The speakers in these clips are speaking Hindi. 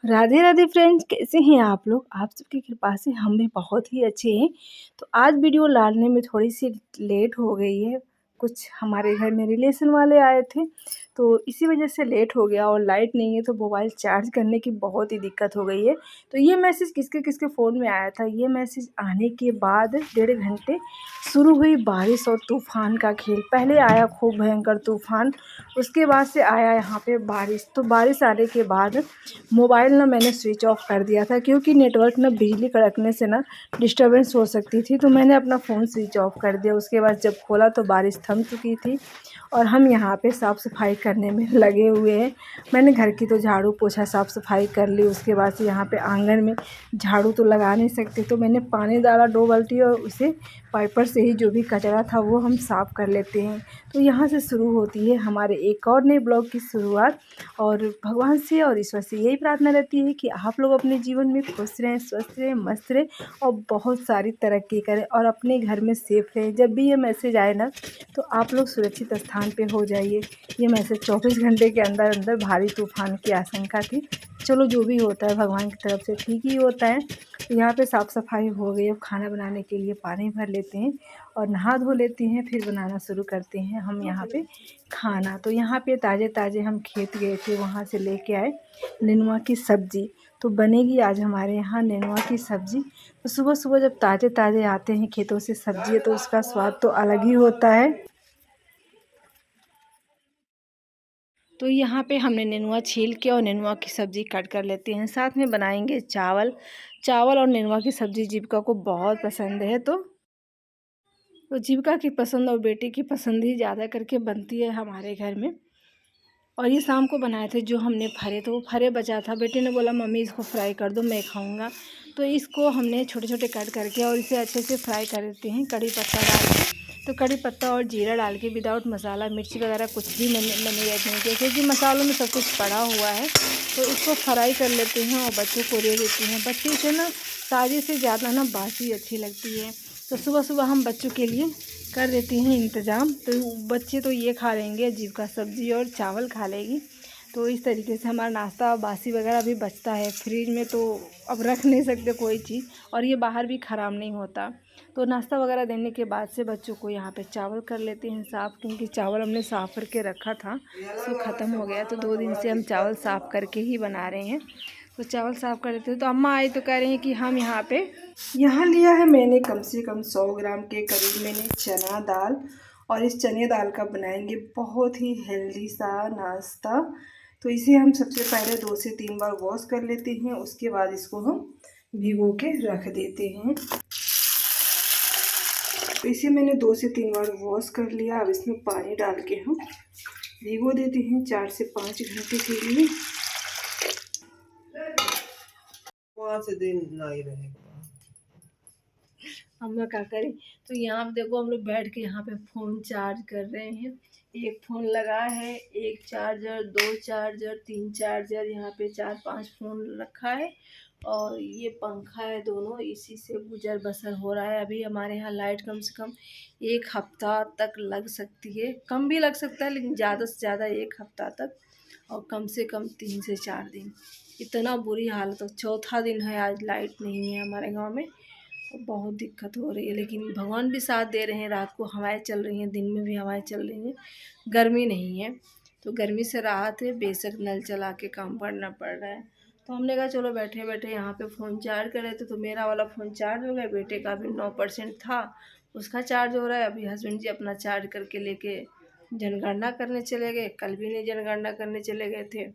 राधे राधे फ्रेंड्स, कैसे हैं आप लोग। आप सबकी कृपा से हम भी बहुत ही अच्छे हैं। तो आज वीडियो डालने में थोड़ी सी लेट हो गई है। कुछ हमारे घर में रिलेशन वाले आए थे, तो इसी वजह से लेट हो गया। और लाइट नहीं है तो मोबाइल चार्ज करने की बहुत ही दिक्कत हो गई है। तो ये मैसेज किसके किसके फ़ोन में आया था। ये मैसेज आने के बाद 1.5 घंटे शुरू हुई बारिश और तूफ़ान का खेल। पहले आया खूब भयंकर तूफ़ान, उसके बाद से आया यहाँ पे बारिश। तो बारिश आने के बाद मोबाइल ना मैंने स्विच ऑफ कर दिया था, क्योंकि नेटवर्क ना बिजली कड़कने से ना डिस्टर्बेंस हो सकती थी। तो मैंने अपना फ़ोन स्विच ऑफ कर दिया। उसके बाद जब खोला तो बारिश थम चुकी थी और हम यहाँ पे साफ़ सफाई करने में लगे हुए हैं। मैंने घर की तो झाड़ू पोछा साफ़ सफाई कर ली। उसके बाद से यहाँ पे आंगन में झाड़ू तो लगा नहीं सकते, तो मैंने पानी डाला 2 बाल्टी और उसे वाइपर से ही जो भी कचरा था वो हम साफ़ कर लेते हैं। तो यहाँ से शुरू होती है हमारे एक और नए ब्लॉग की शुरुआत। और भगवान से और ईश्वर से यही प्रार्थना रहती है कि आप लोग अपने जीवन में खुश रहें, स्वस्थ रहें, मस्त रहें और बहुत सारी तरक्की करें और अपने घर में सेफ रहें। जब भी ये मैसेज आए ना तो आप लोग सुरक्षित स्थान पे हो जाइए। ये मैसेज 24 घंटे के अंदर अंदर भारी तूफान की आशंका थी। चलो जो भी होता है भगवान की तरफ से ठीक ही होता है। तो यहाँ पे साफ़ सफाई हो गई। अब खाना बनाने के लिए पानी भर लेते हैं और नहा धो लेते हैं, फिर बनाना शुरू करते हैं हम यहाँ पे खाना। तो यहाँ पे ताज़े ताज़े हम खेत गए थे, वहाँ से लेके आए नेनुआ की सब्ज़ी। तो बनेगी आज हमारे यहाँ नेनुआ की सब्ज़ी। तो सुबह सुबह जब ताज़े ताज़े आते हैं खेतों से सब्ज़ी तो उसका स्वाद तो अलग ही होता है। तो यहाँ पे हमने नेनुआ छील के और नेनुआ की सब्ज़ी कट कर लेते हैं। साथ में बनाएंगे चावल। चावल और नेनुआ की सब्ज़ी जीविका को बहुत पसंद है। तो जीविका की पसंद और बेटी की पसंद ही ज़्यादा करके बनती है हमारे घर में। और ये शाम को बनाए थे जो हमने फरे, तो वो फरे बचा था। बेटे ने बोला मम्मी इसको फ्राई कर दो, मैं खाऊंगा। तो इसको हमने छोटे छोटे कट करके और इसे अच्छे से फ्राई कर देते हैं कड़ी पत्ता डाल के। तो कड़ी पत्ता और जीरा डाल के विदाउट मसाला मिर्ची वगैरह कुछ भी मैंने ऐड नहीं किया, क्योंकि मसालों में सब कुछ पड़ा हुआ है। तो इसको फ्राई कर लेते हैं और बच्चों को दे देते हैं। बच्चे से ना ताज़े से ज़्यादा ना बासी अच्छी लगती है। तो सुबह सुबह हम बच्चों के लिए कर देती हैं इंतज़ाम। तो बच्चे तो ये खा लेंगे, जीविका सब्ज़ी और चावल खा लेगी। तो इस तरीके से हमारा नाश्ता बासी वगैरह भी बचता है फ्रिज में, तो अब रख नहीं सकते कोई चीज़, और ये बाहर भी ख़राब नहीं होता। तो नाश्ता वगैरह देने के बाद से बच्चों को यहाँ पे चावल कर लेते हैं साफ़, क्योंकि चावल हमने साफ़ करके रखा था सो ख़त्म हो गया। तो 2 दिन से हम चावल साफ़ करके ही बना रहे हैं। तो चावल साफ़ कर लेते हैं। तो अम्मा आई तो कह रही हैं कि हम यहाँ लिया है मैंने कम से कम 100 ग्राम के करीब मैंने चना दाल। और इस चने दाल का बनाएंगे बहुत ही हेल्दी सा नाश्ता। तो इसे हम सबसे पहले 2 से 3 बार वॉश कर लेते हैं। उसके बाद इसको हम भिगो के रख देते हैं। तो इसे मैंने 2 से 3 बार वॉश कर लिया। अब इसमें पानी डाल के हम भिगो देते हैं 4 से 5 घंटे के लिए। 5 दिन नहीं रहेगा। अम्मा क्या करें। तो यहाँ पे देखो हम लोग बैठ के यहाँ पे फ़ोन चार्ज कर रहे हैं। एक फ़ोन लगा है, एक चार्जर, 2 चार्जर, 3 चार्जर, यहाँ पे 4-5 फ़ोन रखा है। और ये पंखा है, दोनों इसी से गुजर बसर हो रहा है। अभी हमारे यहाँ लाइट कम से कम 1 हफ्ता तक लग सकती है, कम भी लग सकता है लेकिन ज़्यादा से ज़्यादा 1 हफ्ता तक, और कम से कम 3 से 4 दिन। इतना बुरी हालत हो, चौथा दिन है आज लाइट नहीं है हमारे गाँव में। तो बहुत दिक्कत हो रही है, लेकिन भगवान भी साथ दे रहे हैं। रात को हवाएं चल रही हैं, दिन में भी हवाएं चल रही हैं, गर्मी नहीं है। तो गर्मी से राहत है, बेशक नल चला के काम करना पड़ रहा है। तो हमने कहा चलो बैठे बैठे यहाँ पे फ़ोन चार्ज कर रहे थे। तो मेरा वाला फ़ोन चार्ज हो गया, बेटे का भी 9% था, उसका चार्ज हो रहा है। अभी हस्बैंड जी अपना चार्ज करके लेके जनगणना करने चले गए। कल भी नहीं जनगणना करने चले गए थे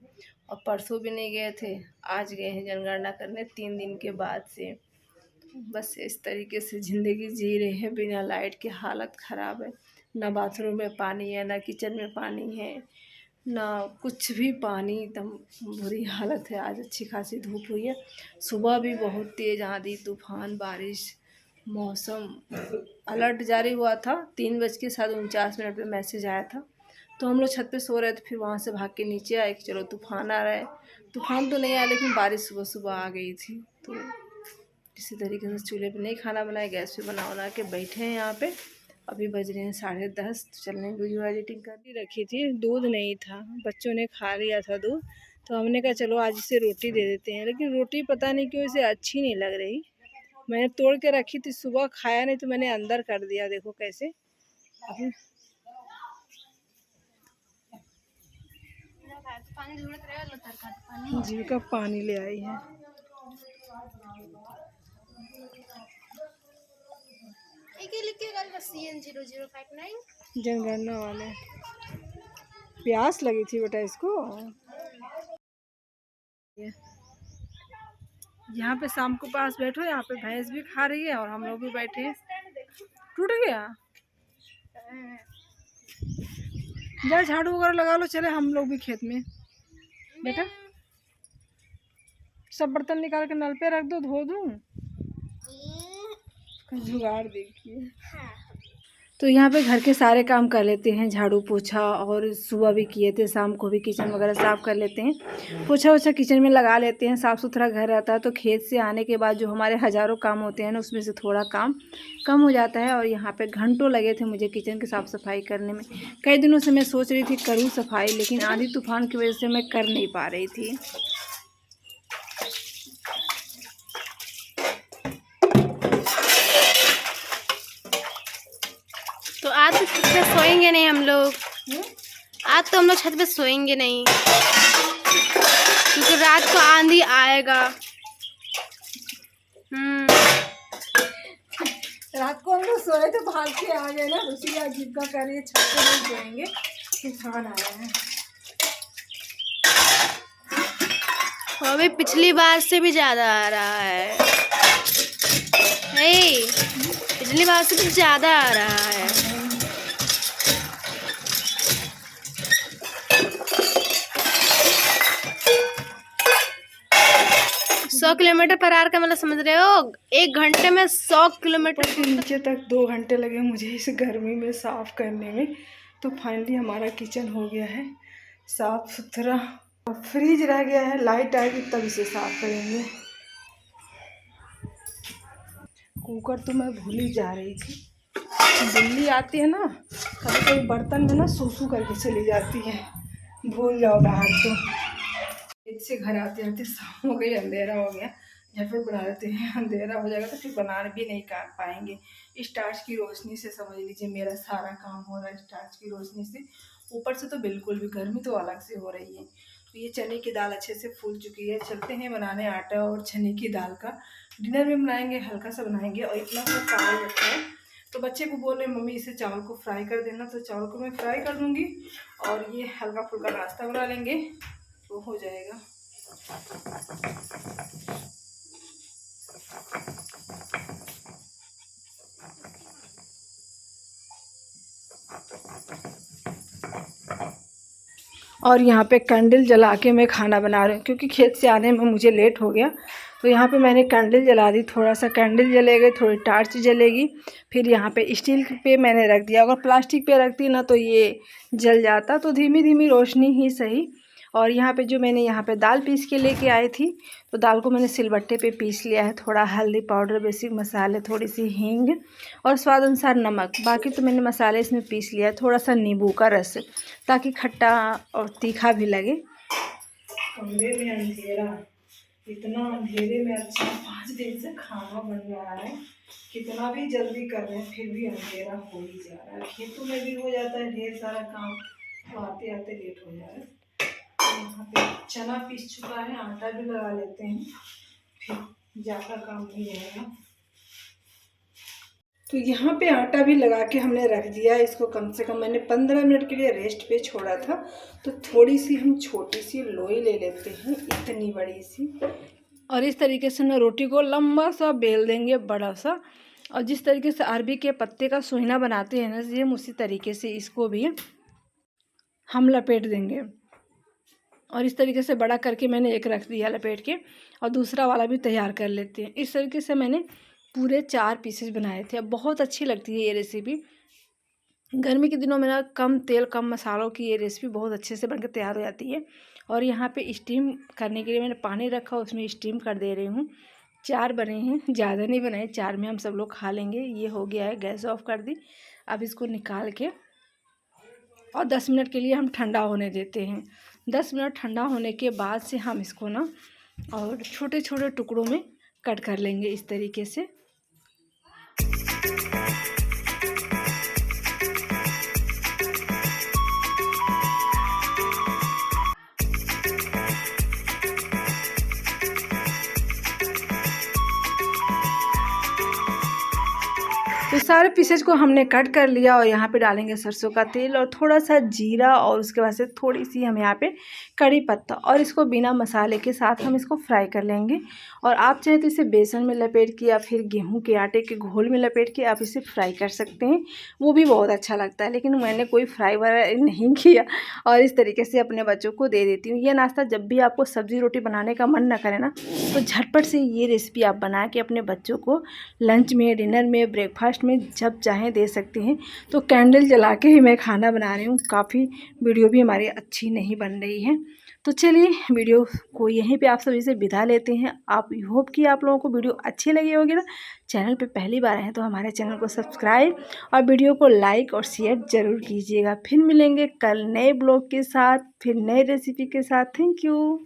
और परसों भी नहीं गए थे, आज गए हैं जनगणना करने 3 दिन के बाद से। बस इस तरीके से ज़िंदगी जी रहे हैं बिना लाइट के। हालत ख़राब है, ना बाथरूम में पानी है, ना किचन में पानी है, ना कुछ भी पानी। एकदम बुरी हालत है। आज अच्छी खासी धूप हुई है, सुबह भी बहुत तेज़ आंधी तूफान बारिश। मौसम अलर्ट जारी हुआ था, 3:49 पे मैसेज आया था। तो हम लोग छत पे सो रहे थे, फिर वहाँ से भाग के नीचे आए कि चलो तूफ़ान आ रहा है। तूफ़ान तो नहीं आया लेकिन बारिश सुबह सुबह आ गई थी। तो इसी तरीके से चूल्हे पे नहीं खाना बनाए, गैस पे बना के बैठे हैं यहाँ पे। अभी बज रहे हैं 10:30। चलने वीडियो एडिटिंग कर ही रखी थी, दूध नहीं था, बच्चों ने खा लिया था दूध, तो हमने कहा चलो आज इसे रोटी दे देते हैं, लेकिन रोटी पता नहीं क्यों इसे अच्छी नहीं लग रही। मैंने तोड़ के रखी थी, सुबह खाया नहीं तो मैंने अंदर कर दिया। देखो कैसे अभी जीविका पानी ले आई है। जनगणना वाले प्यास लगी थी बेटा इसको। यहाँ पे शाम को पास बैठो, यहाँ पे भैंस भी खा रही है और हम लोग भी बैठे हैं। टूट गया, जा झाड़ू वगैरह लगा लो, चले हम लोग भी खेत में। बेटा सब बर्तन निकाल के नल पे रख दो, धो दूँ। जुगाड़ देखिए। तो यहाँ पे घर के सारे काम कर लेते हैं, झाड़ू पोछा, और सुबह भी किए थे, शाम को भी किचन वगैरह साफ़ कर लेते हैं, पोछा वोछा किचन में लगा लेते हैं। साफ़ सुथरा घर रहता है तो खेत से आने के बाद जो हमारे हज़ारों काम होते हैं ना, उसमें से थोड़ा काम कम हो जाता है। और यहाँ पे घंटों लगे थे मुझे किचन की साफ़ सफाई करने में। कई दिनों से मैं सोच रही थी करूँ सफाई, लेकिन आंधी तूफान की वजह से मैं कर नहीं पा रही थी। तो आज तो छत पे सोएंगे नहीं हम लोग। आज तो हम लोग छत पे सोएंगे नहीं, क्योंकि रात को आंधी आएगा। रात को हम लोग सोए थे, भाग के आ गए ना, उसी अजीब का कर रही है, छत पे नहीं सोएंगे, तूफान आया है। अभी पिछली बार से भी ज़्यादा आ रहा है। पिछली बार से भी ज़्यादा आ रहा है। 100 किलोमीटर पर आवर का मतलब समझ रहे हो? 1 घंटे में 100 किलोमीटर के नीचे तक 2 घंटे लगे मुझे इस गर्मी में साफ़ करने में। तो फाइनली हमारा किचन हो गया है साफ़ सुथरा। फ्रिज रह गया है, लाइट आएगी तब इसे साफ़ करेंगे। कुकर तो मैं भूल ही जा रही थी। बिल्ली आती है ना, कभी कभी बर्तन में ना सूसू करके चली जाती है, भूल जाओ बाहर। तो इससे घर आते आते शाम हो गई, अंधेरा हो गया। झटपट बना लेते हैं, अंधेरा हो जाएगा तो फिर बना भी नहीं कर पाएंगे। इस टार्च की रोशनी से समझ लीजिए मेरा सारा काम हो रहा है, इस टार्च की रोशनी से। ऊपर से तो बिल्कुल भी गर्मी तो अलग से हो रही है। तो ये चने की दाल अच्छे से फूल चुकी है। चलते हैं बनाने आटा और चने की दाल का। डिनर में बनाएंगे, हल्का सा बनाएंगे। और इतना सा चावल रखा है, तो बच्चे को बोल रहे मम्मी इसे चावल को फ्राई कर देना, तो चावल को मैं फ्राई कर दूँगी और ये हल्का फुल्का नाश्ता बना लेंगे तो हो जाएगा। और यहाँ पे कैंडल जला के मैं खाना बना रही हूँ, क्योंकि खेत से आने में मुझे लेट हो गया। तो यहाँ पे मैंने कैंडल जला दी, थोड़ा सा कैंडल जलेगा, थोड़ी टार्च जलेगी। फिर यहाँ पे स्टील पे मैंने रख दिया, अगर प्लास्टिक पे रखती ना तो ये जल जाता। तो धीमी धीमी रोशनी ही सही। और यहाँ पे जो मैंने यहाँ पे दाल पीस के लेके आई थी, तो दाल को मैंने सिलबट्टे पे पीस लिया है। थोड़ा हल्दी पाउडर, बेसिक मसाले, थोड़ी सी हींग और स्वाद अनुसार नमक। बाकी तो मैंने मसाले इसमें पीस लिया है। थोड़ा सा नींबू का रस, ताकि खट्टा और तीखा भी लगे। कमरे में अंधेरा, इतना अंधेरे में अच्छा 5 दिन से खाना बन रहा है। कितना भी जल्दी कर रहे हैं फिर भी अंधेरा हो ही जा रहा है। खेतों में भी हो जाता है ढेर सारा काम, तो आते आते लेट हो जा रहा है। यहाँ पे चना पीस चुका है, आटा भी लगा लेते हैं, फिर ज़्यादा काम नहीं रहेगा। तो यहाँ पे आटा भी लगा के हमने रख दिया। इसको कम से कम मैंने 15 मिनट के लिए रेस्ट पे छोड़ा था। तो थोड़ी सी हम छोटी सी लोई ले लेते हैं, इतनी बड़ी सी, और इस तरीके से ना रोटी को लंबा सा बेल देंगे, बड़ा सा। और जिस तरीके से अरबी के पत्ते का सोहिना बनाते हैं ना, सेम उसी तरीके से इसको भी हम लपेट देंगे। और इस तरीके से बड़ा करके मैंने एक रख दिया लपेट के, और दूसरा वाला भी तैयार कर लेते हैं। इस तरीके से मैंने पूरे 4 पीसेस बनाए थे। अब बहुत अच्छी लगती है ये रेसिपी। गर्मी के दिनों में ना कम तेल कम मसालों की ये रेसिपी बहुत अच्छे से बनकर तैयार हो जाती है। और यहाँ पे स्टीम करने के लिए मैंने पानी रखा, उसमें स्टीम कर दे रही हूँ। 4 बने हैं, ज़्यादा नहीं बनाए, 4 में हम सब लोग खा लेंगे। ये हो गया है, गैस ऑफ कर दी। अब इसको निकाल के और 10 मिनट के लिए हम ठंडा होने देते हैं। 10 मिनट ठंडा होने के बाद से हम इसको ना और छोटे छोटे टुकड़ों में कट कर लेंगे इस तरीके से। तो सारे पीसेज को हमने कट कर लिया और यहाँ पे डालेंगे सरसों का तेल और थोड़ा सा जीरा और उसके बाद से थोड़ी सी हम यहाँ पे कड़ी पत्ता, और इसको बिना मसाले के साथ हम इसको फ्राई कर लेंगे। और आप चाहे तो इसे बेसन में लपेट के या फिर गेहूं के आटे के घोल में लपेट के आप इसे फ्राई कर सकते हैं, वो भी बहुत अच्छा लगता है। लेकिन मैंने कोई फ्राई वगैरह नहीं किया और इस तरीके से अपने बच्चों को दे देती हूँ। ये नाश्ता जब भी आपको सब्ज़ी रोटी बनाने का मन ना करे ना, तो झटपट से ये रेसिपी आप बना के अपने बच्चों को लंच में, डिनर में, ब्रेकफास्ट में जब चाहें दे सकते हैं। तो कैंडल जला के ही मैं खाना बना रही हूँ, काफ़ी वीडियो भी हमारी अच्छी नहीं बन रही है। तो चलिए वीडियो को यहीं पे आप सभी से विदा लेते हैं। आप होप कि आप लोगों को वीडियो अच्छी लगी होगी ना। चैनल पे पहली बार आए हैं तो हमारे चैनल को सब्सक्राइब और वीडियो को लाइक और शेयर ज़रूर कीजिएगा। फिर मिलेंगे कल नए ब्लॉग के साथ, फिर नए रेसिपी के साथ। Thank you.